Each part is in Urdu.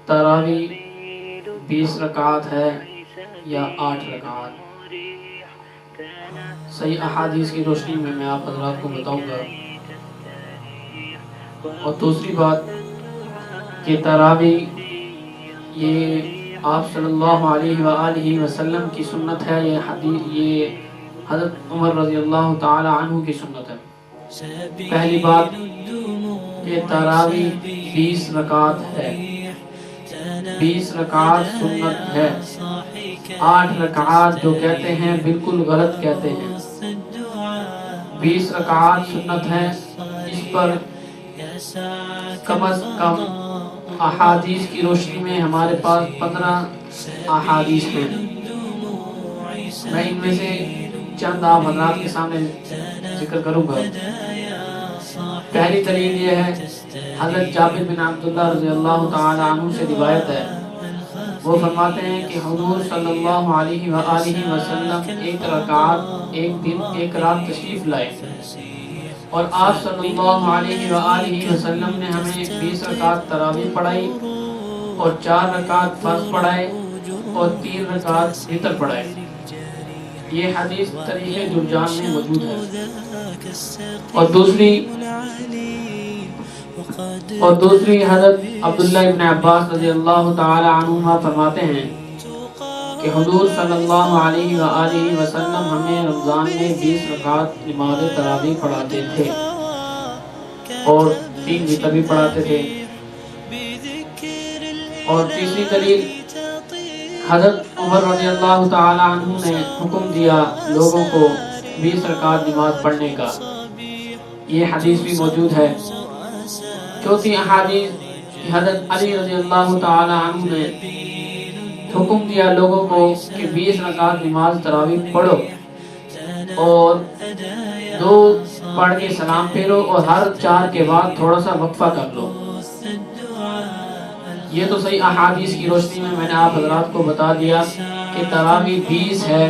تراوی 20 رکعت ہے یا 8 رکعت؟ صحیح احادیث کی روشنی میں آپ حضرات کو بتاؤں گا۔ اور دوسری بات کہ تراوی یہ آپ صلی اللہ علیہ وآلہ وسلم کی سنت ہے، یہ حضرت عمر رضی اللہ تعالی عنہ کی سنت ہے۔ پہلی بات کہ تراوی 20 رکعت ہے، 20 رکعت سنت ہے۔ 8 رکعت جو کہتے ہیں بالکل غلط کہتے ہیں۔ 20 رکعت سنت ہے، اس پر کم از کم احادیث کی روشنی میں ہمارے پاس 15 احادیث ہیں۔ میں ان میں سے چند آپ حضرات کے سامنے ذکر کروں گا۔ پہلی دلیل یہ ہے، حضرت جابر بن عبداللہ رضی اللہ تعالی عنہ سے روایت ہے، وہ فرماتے ہیں کہ حضور صلی اللہ علیہ وآلہ وسلم ایک دن ایک رات تشریف لائے اور آپ صلی اللہ علیہ وآلہ وسلم نے ہمیں 20 رکعت تراویح پڑھائی اور 4 رکعت فرض پڑھائے اور 3 رکعت وتر پڑھائے۔ یہ حدیث تاریخ جرجان میں موجود ہے۔ اور دوسری حضرت عبداللہ ابن عباس رضی اللہ تعالی عنہما فرماتے ہیں کہ حضور صلی اللہ علیہ وآلہ وسلم ہمیں رمضان میں 20 رکعت نماز تراویح پڑھاتے تھے اور 3 وتر بھی پڑھاتے تھے۔ اور تیسری دلیل، حضرت عمر رضی اللہ تعالی عنہ نے حکم دیا لوگوں کو 20 رکعت نماز پڑھنے کا، یہ حدیث بھی موجود ہے۔ چوتھی احادیث، حضرت علی رضی اللہ تعالی عنہ نے حکم دیا لوگوں کو کہ 20 رکعت نماز تراویح پڑھو اور 2 پڑھ کے سلام پھیرو اور ہر 4 کے بعد تھوڑا سا وقفہ کر لو۔ یہ تو صحیح احادیث کی روشنی میں نے آپ حضرات کو بتا دیا کہ تراویح 20 ہے،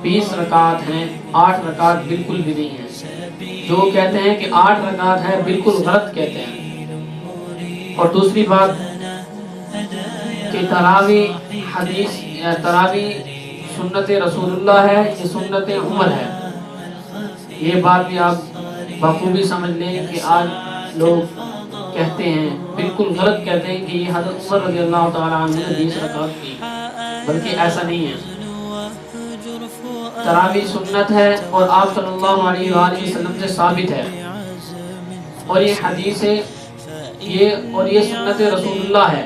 20 رکعت ہیں، 8 رکعت بالکل بھی نہیں ہے۔ جو کہتے ہیں کہ 8 رکعت ہے بالکل غلط کہتے ہیں۔ اور دوسری بات کہ تراویح سنت رسول اللہ ہے، یہ سنت عمر ہے۔ یہ بات بھی آپ بخوبی سمجھ لیں کہ آج لوگ کہتے ہیں، بالکل غلط کہتے ہیں کہ یہ حضرت عمر رضی اللہ تعالیٰ عنہ نے 20 رکعت کی، بلکہ ایسا نہیں ہے۔ تراویح سنت ہے اور آپ صلی اللہ علیہ وآلہ وسلم سے ثابت ہے، اور یہ حدیث ہے، یہ سنت رسول اللہ ہے،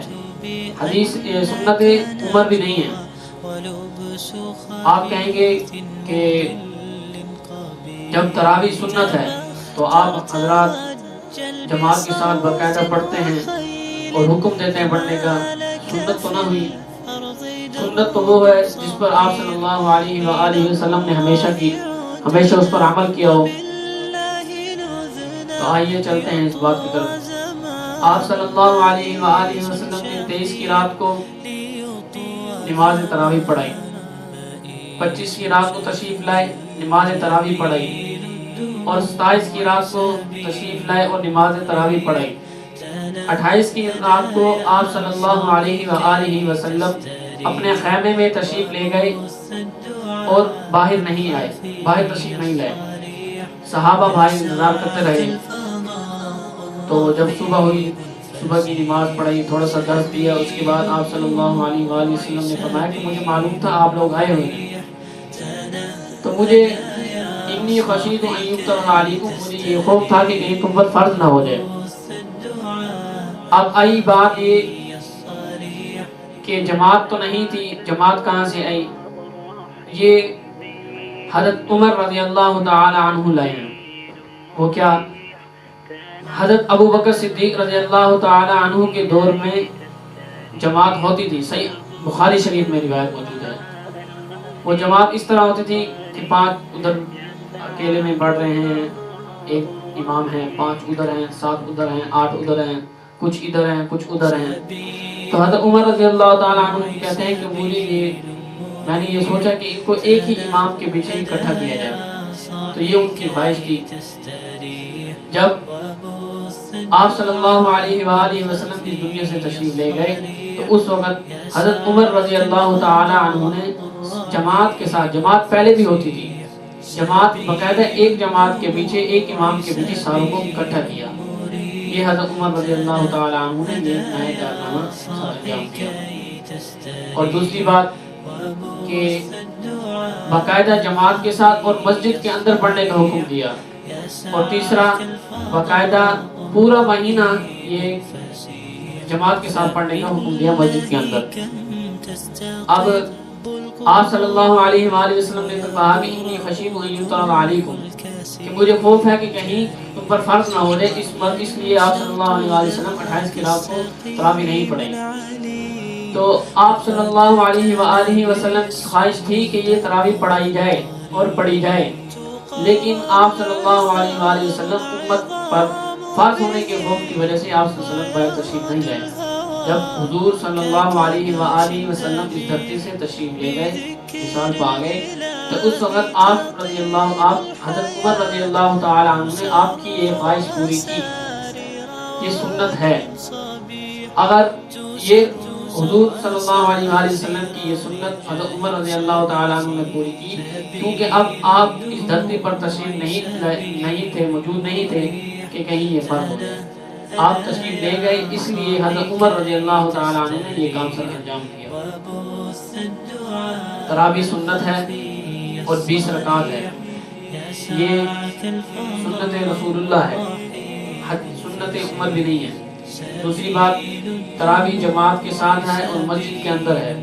حدیث سنت عمر بھی نہیں ہے۔ آپ کہیں گے کہ جب تراویح سنت ہے تو آپ حضرات جماعت کے ساتھ باقاعدہ پڑھتے ہیں اور حکم دیتے ہیں پڑھنے کا، سنت تو نہ ہوئی۔ سنت تو وہ ہے جس پر آپ صلی اللہ علیہ وآلہ وسلم نے ہمیشہ اس پر عمل کیا ہو۔ تو آئیے چلتے ہیں اس بات کی طرف۔ آپ صلی اللہ علیہ وآلہ وسلم نے 23 کی رات کو نماز تراویح پڑھائی، 25 کی رات کو تشریف لائے، نماز تراویح پڑھائی، اور 27 کی رات کو تشریف لائے اور نماز تراویح پڑھائی۔ 28 کی رات کو آپ صلی اللہ علیہ وآلہ وسلم اپنے خیمے میں تشریف لے گئے اور باہر نہیں آئے، باہر تشریف نہیں لائے۔ صحابہ بھائی انتظار کرتے رہے۔ تو جب صبح ہوئی، صبح کی نماز پڑھائی، تھوڑا سا درس دیا، اس کے بعد آپ صلی اللہ علیہ وآلہ وسلم نے فرمایا کہ مجھے معلوم تھا آپ لوگ آئے ہوئے، تو مجھے انی خشیت ان یفترض علیکم، مجھے یہ خوف تھا کہ کہیں تم پر فرض نہ ہو جائے۔ اب آئی بات یہ کہ جماعت تو نہیں تھی، جماعت کہاں سے آئی؟ یہ حضرت عمر رضی اللہ تعالی عنہ لائے ہیں۔ وہ کیا؟ حضرت ابو بکر صدیق رضی اللہ تعالی عنہ کے دور میں جماعت ہوتی تھی، صحیح بخاری شریف میں روایت موجود ہے۔ وہ جماعت اس طرح ہوتی تھی کہ 5 ادھر اکیلے میں پڑھ رہے ہیں، ایک امام ہے، 5 ادھر ہیں، 7 ادھر ہیں، 8 ادھر ہیں، کچھ ادھر ہیں، کچھ ادھر ہیں۔ تو حضرت عمر رضی اللہ تعالیٰ عنہ کہتے ہیں کہ میں نے یہ سوچا کہ ان کو ایک ہی امام کے پیچھے اکٹھا کیا جائے، تو یہ ان کی خواہش تھی۔ جب آپ صلی اللہ علیہ وآلہ وسلم اس دنیا سے تشریف لے گئے تو اس وقت حضرت عمر رضی اللہ تعالی عنہ نے جماعت کے ساتھ، جماعت پہلے بھی ہوتی تھی، جماعت باقاعدہ ایک جماعت کے پیچھے ایک امام کے پیچھے ساروں کو اکٹھا کیا. یہ حضرت عمر رضی اللہ تعالی عنہ نے یہ نیا کارنامہ انجام دیا. اور دوسری بات کہ باقاعدہ جماعت کے ساتھ اور مسجد کے اندر پڑھنے کا حکم دیا. اور تیسرا باقاعدہ پورا مہینہ یہ جماعت کے ساتھ پڑھنے کا حکم دیا مسجد کے اندر. اب آپ صلی اللہ علیہ وآلہ وسلم نے کہا کہ انی خشیت ان یطرد علیکم، کہ مجھے خوف ہے کہ کہیں تم پر فرض نہ ہو جائے، اس لیے آپ صلی اللہ علیہ وآلہ وسلم 28 کی رات کو تراویح نہیں پڑھیں. تو آپ صلی اللہ علیہ وآلہ وسلم کی خواہش تھی کہ یہ تراویح پڑھائی جائے اور پڑھی جائے، لیکن آپ صلی اللہ علیہ وآلہ وسلم امت پر فرض ہونے کے خوف کی وجہ سے آپ صلی اللہ علیہ وسلم باہر تشریف نہیں لائے. جب حضور صلی اللہ علیہ وآلہ وسلم اس دھرتی سے تشریف لے گئے، وصال پا گئے، تو اس وقت آپ حضرت عمر رضی اللہ تعالی عنہ نے آپ کی یہ خواہش پوری کی. یہ سنت ہے. اگر یہ حضور صلی اللہ علیہ وآلہ وسلم کی یہ سنت حضرت عمر رضی اللہ تعالی عنہ نے پوری کی، کیونکہ اب آپ اس دھرتی پر تشریف نہیں تھے، موجود نہیں تھے کہ کہیں یہ فرض ہو جائے. آپ تشریف لے گئے، اس لیے حضرت عمر رضی اللہ تعالی عنہ نے یہ کام سر انجام کیا. تراویح سنت ہے اور 20 رکعت ہے. یہ سنت رسول اللہ ہے، سنت عمر بھی نہیں ہے. دوسری بات تراویح جماعت کے ساتھ ہے اور مسجد کے اندر ہے،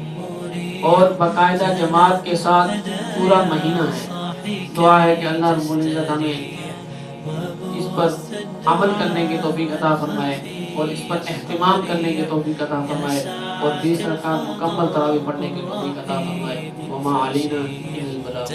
اور باقاعدہ جماعت کے ساتھ پورا مہینہ ہے. دعا ہے کہ اللہ رب العزت ہمیں اس پر عمل کرنے کی توفیق عطا فرمائے اور اس پر اہتمام کرنے کی توفیق عطا فرمائے اور 20 رکعت مکمل تراویح پڑھنے کی توفیق عطا فرمائے. وما علینا الا البلاغ.